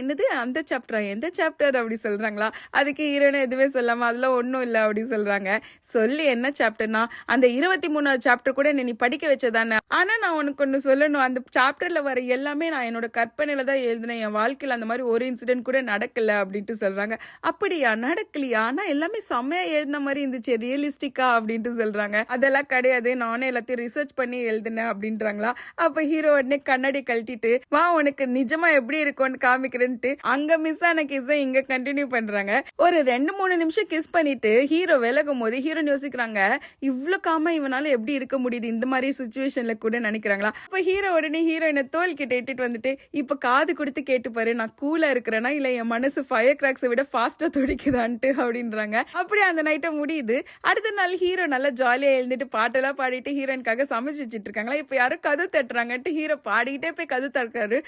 என்னது அந்த சாப்டரா, எந்த சாப்டர் அப்படி சொல்றாங்களா? அதுக்கு ஹீரோயின் எதுவுமே சொல்லாம அதெல்லாம் ஒன்றும் இல்லை அப்படி சொல்றாங்க. சொல்லி என்ன சாப்டர்னா, அந்த 23வது சாப்டர் கூட நீ படிக்க வச்சதானே. ஆனா நான் உனக்கு ஒன்று சொல்லணும், அந்த சாப்டர்ல வர எல்லாமே நான் என்னோட கற்பனையில தான் எழுதினேன், என் வாழ்க்கையில் அந்த மாதிரி ஒரு இன்சிடென்ட் கூட நடக்கல அப்படின்ட்டு சொல்றாங்க. அப்படியா, நடக்கலையா? ஆனா எல்லாமே செம்மையா எழுதின மாதிரி இருந்துச்சு, ரியலிஸ்டிக்கா அப்படின்ட்டு சொல்றாங்க. அதெல்லாம் கிடையாது, நானே எல்லாத்தையும் ரிசர்ச் பண்ணி எழுதினேன் அப்படின்றாங்களா. அப்ப ஹீரோ உடனே கண்ணாடி கழட்டிட்டு வா உனக்கு நிஜமா எப்படி இருக்கும்னு காமிக்கிறேன்ட்டு அங்க மிஸ் ஆன கிஸ் இங்க கண்டினியூ பண்றாங்க. ஒரு 2-3 நிமிஷம் கிஸ் பண்ணிட்டு ஹீரோ விலகும் போது ஹீரோயின் யோசிக்கிறாங்க, இவ்வளவு காமா இவனால எப்படி இருக்க முடியுது இந்த மாதிரி சுச்சுவேஷன்ல கூட நினைக்கிறாங்களா. அப்ப ஹீரோ உடனே ஹீரோயினை தோல் கிட்ட இட்டுட்டு வந்துட்டு, இப்ப காது கொடுத்து கேட்டு பாரு, நான் கூலா இருக்கிறேன்னா இல்ல என் மனசு ஃபயர் கிராக்ஸை விட ஃபாஸ்டா துடிக்குதான்ட்டு அப்படின்றாங்க. அப்படியே அந்த நைட்டை முடியுது. அடுத்த நாள் ஹீரோ நல்லா ஜாலியா எழுந்துட்டு பாட்டெல்லாம் பாடிட்டு ஹீரோயின்காக சமைச்சு வச்சுட்டு இருக்காங்களா. இப்ப யாரும் கது தட்டுறாங்கன்ட்டு ஹீரோ பாடிக்கிட்டே போய் கது தட்டுறாரு.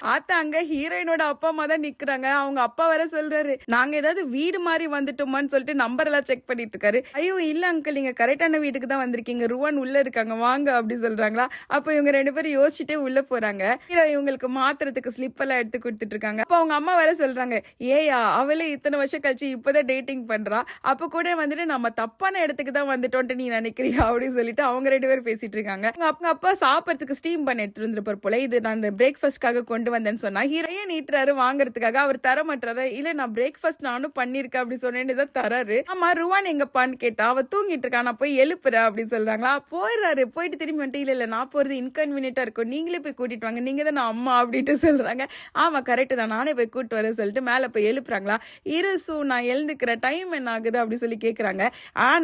அங்க ஹீரோயினோட அப்பா அம்மா தான் நிக்கிறாங்க. அவங்க அப்பா வர சொல்றாரு, நாங்க ஏதாவது வீடு மாதிரி வந்துட்டோமான்னு சொல்லிட்டு நம்பர் எல்லாம் செக் பண்ணிட்டு இருக்காரு. ஐயோ இல்ல அங்கிள், நீங்க கரெக்டான வீட்டுக்கு தான் வந்திருக்கீங்க, ருவான் உள்ள இருக்காங்க வாங்க அப்படி சொல்றாங்களா. அப்ப இவங்க 2 பேரும் யோசிச்சுட்டே உள்ள போறாங்க. ஹீரோ இவங்களுக்கு மாத்துறதுக்கு ஸ்லிப் எல்லாம் எடுத்து கொடுத்துட்டு இருக்காங்க. அப்ப அவங்க அம்மா வர சொல்றாங்க, ஏயா அவளே இத்தனை வருஷம் கழிச்சு இப்பதான் டேட்டிங் பண்றா, அப்ப கூட வந்துட்டு நம்ம தப்பான இடத்துக்கு தான் வந்துட்டோன்ட்டு நீ நினைக்கிறியா அப்படின்னு சொல்லிட்டு அவங்க 2 பேரும் பேசிட்டு இருக்காங்க. அவங்க அப்பா சாப்பிடறதுக்கு ஸ்டீம் பண்ணி எடுத்துட்டு வந்துருப்பார் போல. இது நான் பிரேக்ஃபாஸ்ட்காக கொண்டு வந்தேன்னு சொன்னா ஹீரோயே நீட்டுறாரு வாங்குறதுக்காக. அவர் தர மாட்டாரு. இல்ல நான் பிரேக்ஃபாஸ்ட் நானும் பண்ணிருக்கேன் அப்படி சொன்னேன்னு தான் தராரு. ஆமா ருவான் எங்கப்பான்னு கேட்டா அவ தூங்கிட்டு இருக்கா, நான் போய் எழுப்புற அப்படின்னு சொல்றாங்களா. போயிடுறாரு. போயிட்டு திரும்பி வந்துட்டு இல்ல நான் போறது இன்கன்வீனியன்டா இருக்கும், நீங்களே போய் கூட்டிட்டு வாங்க, நீங்க தான் அம்மா அப்படின்ட்டு சொல்றாங்க. ஆமா கரெக்ட் தான், நானே போய் கூட்டு வரேன் சொல்லிட்டு மேல போய் எழுப்புறாங்களா. இருசு நான் எழுந்துக்கிறேன், டைம் என்ன ஆகுது அப்படி சொல்லி கேக்குறாங்க.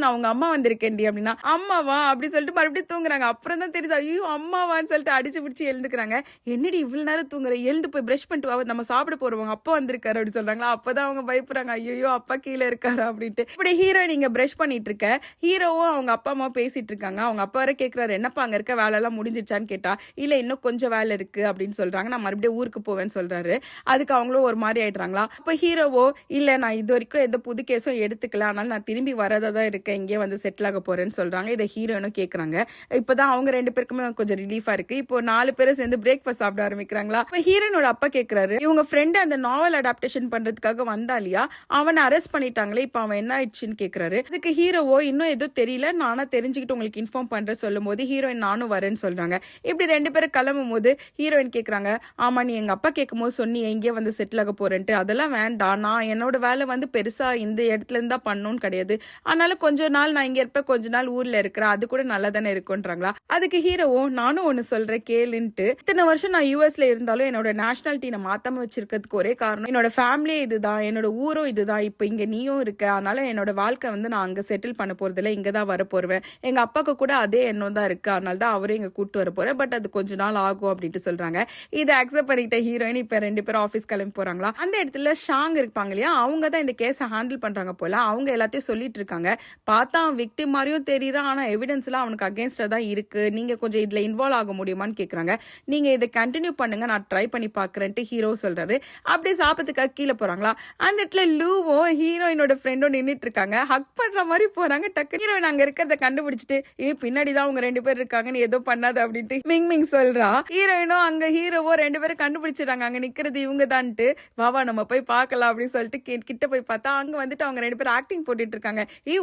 நான் உங்க அம்மா வந்திருக்கேன்டி அப்படின்னா, அம்மாவா அப்படி சொல்லிட்டு மறுபடியும் தூங்குறாங்க. அப்புறம் தான் தெரியுது ஐயோ அம்மாவான்னு சொல்லிட்டு அடிச்சு பிடிச்சி எழுந்துக்கிறாங்க. என்னடி இவ்வளவு நேரம் தூங்குற, எழுந்து போய் பிரஷ் பண்ணிட்டு வா, நம்ம சாப்பிட போறவங்க அப்பா வந்திருக்காரு அப்படி சொல்றாங்களா. அப்பதான் அவங்க பயப்படுறாங்க, ஐயோ அப்பா கீழே இருக்காரு அப்படின்ட்டு. இப்படி ஹீரோ நீங்க பிரஷ் பண்ணிட்டு இருக்க, ஹீரோவும் அவங்க அப்பா அம்மா பேசிட்டு இருக்காங்க. அவங்க அப்பா வர கேட்கிறாரு, என்னப்பா அங்க இருக்க வேலை எல்லாம் முடிஞ்சிருச்சான்னு கேட்டா, இல்ல இன்னும் கொஞ்சம் வேலை இருக்கு அப்படின்னு சொல்றாங்க, நான் மறுபடியும் ஊருக்கு போவேன்னு சொல்றாரு. அதுக்கு அவங்களும் ஒரு மாதிரி ஆயிடுறாங்களா. அப்ப ஹீரோவோ இல்ல நான் இது வரைக்கும் எந்த புது கேஸும் எடுத்துக்கல, அதனால நான் திரும்பி வரதா தான் இருக்கேன், இங்கே வந்து செட்டில் ஆக போறேன்னு சொல்றாங்க. இதை ஹீரோனும் கேட்கறாங்க. இப்பதான் அவங்க 2 பேருக்குமே கொஞ்சம் ரிலீஃபா இருக்கு. இப்போ 4 பேரும் சேர்ந்து பிரேக்ஃபாஸ்ட் சாப்பிட ஆரம்பிக்கிறாங்களா. இப்ப ஹீரோனோட அப்பா கேட்கிறாரு, இவங்க ஃப்ரெண்ட் அந்த நாவல் அடாப்டேஷன் பண்றதுக்காக வந்தா இல்லையா, அவனை அரெஸ்ட் பண்ணிட்டாங்களே, இப்ப அவன் என்ன ஆயிடுச்சுன்னு கேட்கிறாரு. அதுக்கு ஹீரோவோ இன்னும் எதுவும் தெரியல, நானா தெரிஞ்சுக்கிட்டு உங்களுக்கு இன்ஃபார்ம் பண்ற சொல்லும் போது ஹீரோயின் நானும் வரேன்னு சொல்றாங்க. இப்படி 2 பேரும் கிளம்பும் போது ஹீரோயின் கேட்கறாங்க, ஆமா நீ எங்க அப்பா கேட்கும் போது சொன்னி எங்கேயே வந்து செட்டில் ஆக போறேன்ட்டு, அதெல்லாம் வேண்டாம், நான் என்னோட வேலை வந்து பெருசா இந்த இடத்துல இருந்தா பண்ணணும்னு கிடையாது, அதனால கொஞ்ச நாள் நான் இங்க இருப்பேன், கொஞ்ச நாள் ஊர்ல இருக்கிறேன், அது கூட நல்லா தானே இருக்கும்ன்றாங்களா. அதுக்கு ஹீரோவோ நானும் ஒன்னு சொல்றேன் கேளுன்ட்டு, இத்தனை வருஷம் நான் யூஎஸ்ல இருந்தாலும் என்னோட நேஷனாலிட்டி நான் மாத்தாம வச்சிருக்கிறதுக்கு ஒரே காரணம் என்னோட ஃபேமிலியே இதுதான், என்னோட ஊரும் இதுதான், இப்ப இங்க நீயும் இருக்க, அதனால என்னோட வாழ்க்கை வந்து நான் அங்க செட்டில் பண்ண போறது இல்ல, இங்கதான் வர போறேன், எங்க அப்பாக்கு கூட அதே எண்ணம் தான் இருக்கு, அதனால தான் அவரே இங்க கூட்டு வர போறேன், பட் அது கொஞ்ச நாள் ஆகும் அப்படின்ட்டு சொல்றாங்க. இதை அக்செப்ட் பண்ணிட்ட ஹீரோயின் இப்ப 2 பேரும் ஆபீஸ் கிளம்பி போறாங்களா. அந்த இடத்துல ஷாங் இருப்பாங்க இல்லையா, அவங்க தான் இந்த கேஸை ஹேண்டில் பண்றாங்க போல. அவங்க எல்லாத்தையும் சொல்லிட்டு இருக்காங்க. பார்த்தா விக்டிம் மாதிரியும் தெரியறான், ஆனா எவிடன்ஸ் எல்லாம் அவனுக்கு அகேன்ஸ்டா தான் இருக்கு, நீங்க கொஞ்சம் இதுல இன்வால்வ் ஆக முடியுமான்னு கேக்குறாங்க. நீங்க இதை கண்டினியூ பண்ணுங்க, நான் ட்ரை பண்ணி பாக்குறேன்ட்டு ஹீரோ சொல்றாரு. அப்படியே சாப்பிட்டுக்காக கீழே போறாங்களா. அந்த இடத்துல லூவோ ஹீரோயினோட ஃப்ரெண்டும் நின்றுட்டு இருக்காங்க. ஹக் பண்ற மாதிரி போறாங்க. டக்கு ஹீரோயின் அங்க இருக்கிறத கண்டுபிடிச்சிட்டு, பின்னாடிதான் அவங்க 2 பேர் இருக்காங்க, நீ ஏதோ பண்ணாது அப்படின்ட்டு மிங் மிங் சொல்றா. ஹீரோயினும் அங்க ஹீரோவோ 2 பேரும் கண்டுபிடிச்சிடறாங்க, அங்க நிக்கிறது இவங்க தான்ட்டு. வாவா நம்ம போய் பார்க்கலாம் அப்படின்னு சொல்லிட்டு கிட்ட போய் பார்த்தா அங்க வந்துட்டு அவங்க 2 பேரும் ஆக்டிங் போட்டுட்டு இருக்காங்க.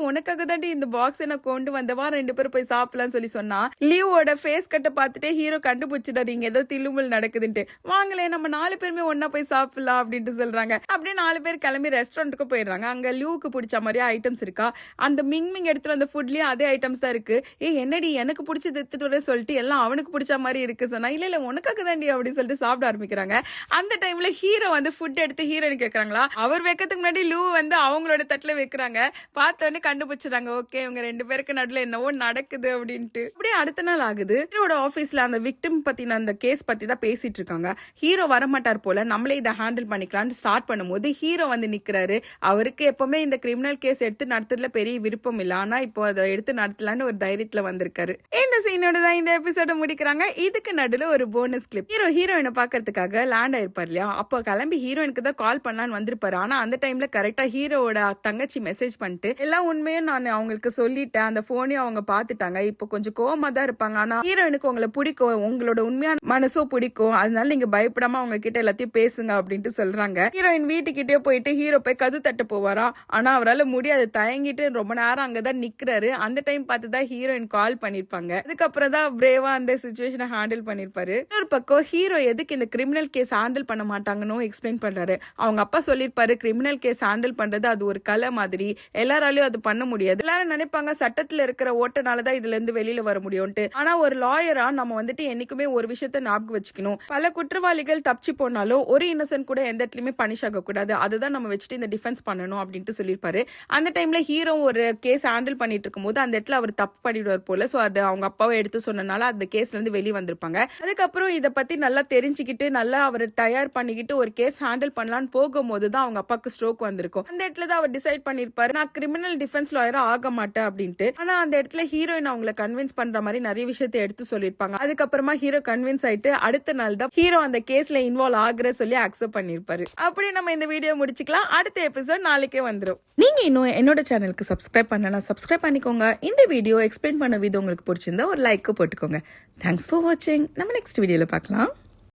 உனக்காக தாண்டி இந்த பாக்ஸ் என்ன கொண்டு வந்தவா, 2 பேரும் போய் சாப்பிடலாம்னு சொல்லி சொன்னா, லியோட ஃபேஸ் கட்ட பார்த்துட்டு ஹீரோ கண்டுபிடிச்சிட்டாரு இங்க ஏதோ தில்லுமுல் நடக்குதுன்ட்டு. வாங்களே நம்ம 4 பேருமே ஒன்னா போய் சாப்பிடலாம் அப்படின்ட்டு சொல்றாங்க. அப்படியே 4 பேர் கிளம்பி ரெஸ்டாரண்ட்டுக்கு போயிடுறாங்க. அங்க லியூக்கு பிடிச்ச மாதிரி ஐட்டம்ஸ் இருக்கா, அந்த மிங் மிங் எடுத்துட்டு வந்த ஃபுட்லயே அதே ஐட்டம்ஸ் தான் இருக்கு. என்னடி எனக்கு பிடிச்சது எடுத்துட்டு வர சொல்லிட்டு எல்லாம் அவனுக்கு பிடிச்ச மாதிரி இருக்கு சொன்னா, இல்ல இல்ல உனக்காக தாண்டி அப்படின்னு சொல்லிட்டு சாப்பிட ஆரம்பிக்கிறாங்க. அந்த டைம்ல ஹீரோ வந்து ஃபுட் எடுத்து ஹீரோயின் கேட்கறாங்களா. அவர் வைக்கிறதுக்கு முன்னாடி லூ வந்து அவங்களோட தட்டுல வைக்கிறாங்க. பார்த்தோன்னே கண்டுபிடிச்சிடறாங்க, ஓகே இவங்க 2 பேருக்கு நடுவில் என்னவோ நடக்குது அப்படின்ட்டு. அப்படியே அடுத்த நாள் ஆகுது. ஹீரோட ஆபீஸ்ல அந்த விக்டிம் பத்தின அந்த கேஸ் பத்தி தான் பேசிட்டு இருக்காங்க. ஹீரோ வரமாட்டார் போல, நம்மளே இதை ஹேண்டில் பண்ணிக்கலாம்னு ஸ்டார்ட் பண்ணும்போது ஹீரோ வந்து நிக்கிறாரு. அவருக்கு எப்பவுமே இந்த கிரிமினல் கேஸ் எடுத்து நடத்துறதுல பெரிய விருப்பம் இல்ல, ஆனா இப்போ அதை எடுத்து நடத்தலான்னு ஒரு தைரியத்துல வந்திருக்காரு. இந்த சீனோட தான் இந்த எபிசோட முடிக்கிறாங்க. இதுக்கு நடுவில் ஒரு போனஸ் கிளிப். ஹீரோயினை பாக்கிறதுக்காக லேண்ட் ஆயிருப்பார் இல்லையா, அப்போ கிளம்பி ஹீரோயினுக்கு தான் கால் பண்ணலான்னு வந்திருப்பாரு. ஆனா அந்த டைம்ல கரெக்டா ஹீரோட தங்கச்சி மெசேஜ் பண்ணிட்டு எல்லா உண்மையும் நான் அவங்களுக்கு சொல்லிட்டேன், அந்த போனையும் அவங்க பாத்துட்டாங்க, இப்போ கொஞ்சம் கோவமா தான் இருப்பாங்க, ஆனா ஹீரோயினுக்கு உங்களை பிடிக்கும், உங்களோட அவங்களோட உண்மையான மனசோ பிடிக்கும், அதனால நீங்க பயப்படாம அவங்க கிட்ட எல்லாத்தையும் பேசுங்க அப்படின்ட்டு சொல்றாங்க. ஹீரோயின் வீட்டுக்கிட்டே போயிட்டு ஹீரோ போய் கது தட்ட போவாரா, ஆனா அவரால் முடியாது, தயங்கிட்டு ரொம்ப நேரம் அங்கதான் நிக்கிறாரு. அந்த டைம் பார்த்துதான் ஹீரோயின் கால் பண்ணிருப்பாங்க. அதுக்கப்புறம் தான் பிரேவா அந்த சிச்சுவேஷனை ஹேண்டில் பண்ணிருப்பாரு. இன்னொரு பக்கம் ஹீரோ எதுக்கு இந்த கிரிமினல் கேஸ் ஹேண்டில் பண்ண மாட்டாங்கன்னு எக்ஸ்பிளைன் பண்றாரு. அவங்க அப்பா சொல்லிருப்பாரு, கிரிமினல் கேஸ் ஹேண்டில் பண்றது அது ஒரு கலை மாதிரி, எல்லாராலையும் அது பண்ண முடியாது. எல்லாரும் நினைப்பாங்க சட்டத்துல இருக்கிற ஓட்டனாலதான் இதுல இருந்து வெளியில வர முடியும்ட்டு. ஆனா ஒரு லாயரா நம்ம வந்துட்டு என்னைக்குமே ஒரு விஷயத்த ஞாபகம் வச்சுக்கணும், பல குற்றவாளிகள் தப்பிச்சு போனாலும் ஒரு இன்னசென்ட் கூட எந்த இடத்துலயுமே பனிஷ் ஆக கூடாது, அதுதான் நம்ம வச்சுட்டு இந்த டிஃபென்ஸ் பண்ணணும் அப்படின்ட்டு சொல்லியிருப்பாரு. அந்த டைம்ல ஹீரோ ஒரு கேஸ் ஹேண்டில் பண்ணிட்டு இருக்கும் போது அந்த இடத்துல அவர் தப்பு பண்ணிடுவார் போல. சோ அது அவங்க அப்பாவை எடுத்து சொன்னனால அந்த கேஸ்ல இருந்து வெளியே வந்திருப்பாங்க. அதுக்கப்புறம் இதை பத்தி நல்லா தெரிஞ்சுக்கிட்டு நல்லா அவர் தயார் பண்ணிக்கிட்டு ஒரு கேஸ் ஹேண்டில் பண்ணலான்னு போகும்போது தான் அவங்க அப்பாவுக்கு ஸ்ட்ரோக் வந்திருக்கும். அந்த இடத்துல தான் அவர் டிசைட் பண்ணிருப்பாரு, நான் கிரிமினல் டிஃபென்ஸ் லாயரா ஆக மாட்டேன் அப்படின்ட்டு. ஆனா அந்த இடத்துல ஹீரோயின் அவங்களை கன்வின்ஸ் பண்ற மாதிரி நிறைய விஷயத்தை எடுத்து சொல்லியிருப்பாங்க. அதுக்கப்புறமா ஹீரோ கன்வின்ஸ் ஆயிட்டு அடுத்த நாள் தான் ஹீரோ அந்த கேஸ்ல இன்வால்வ் ஆகுற சொல்லி அக்செப்ட் பண்ணிருப்பாரு. அப்படி நம்ம இந்த வீடியோ முடிச்சுக்கலாம். அடுத்த எபிசோட் நாளைக்கே வந்துடும். நீங்க இன்னும் என்னோட சேனலுக்கு சப்ஸ்கிரைப் பண்ணலாம், சப்ஸ்கிரைப் பண்ணிக்கோங்க. இந்த வீடியோ எக்ஸ்பிளைன் பண்ண விதம் உங்களுக்கு பிடிச்சிருந்தா ஒரு லைக் போட்டுக்கோங்க. தேங்க்ஸ் ஃபார் வாட்சிங். நம்ம நெக்ஸ்ட் வீடியோல பார்க்கலாம்.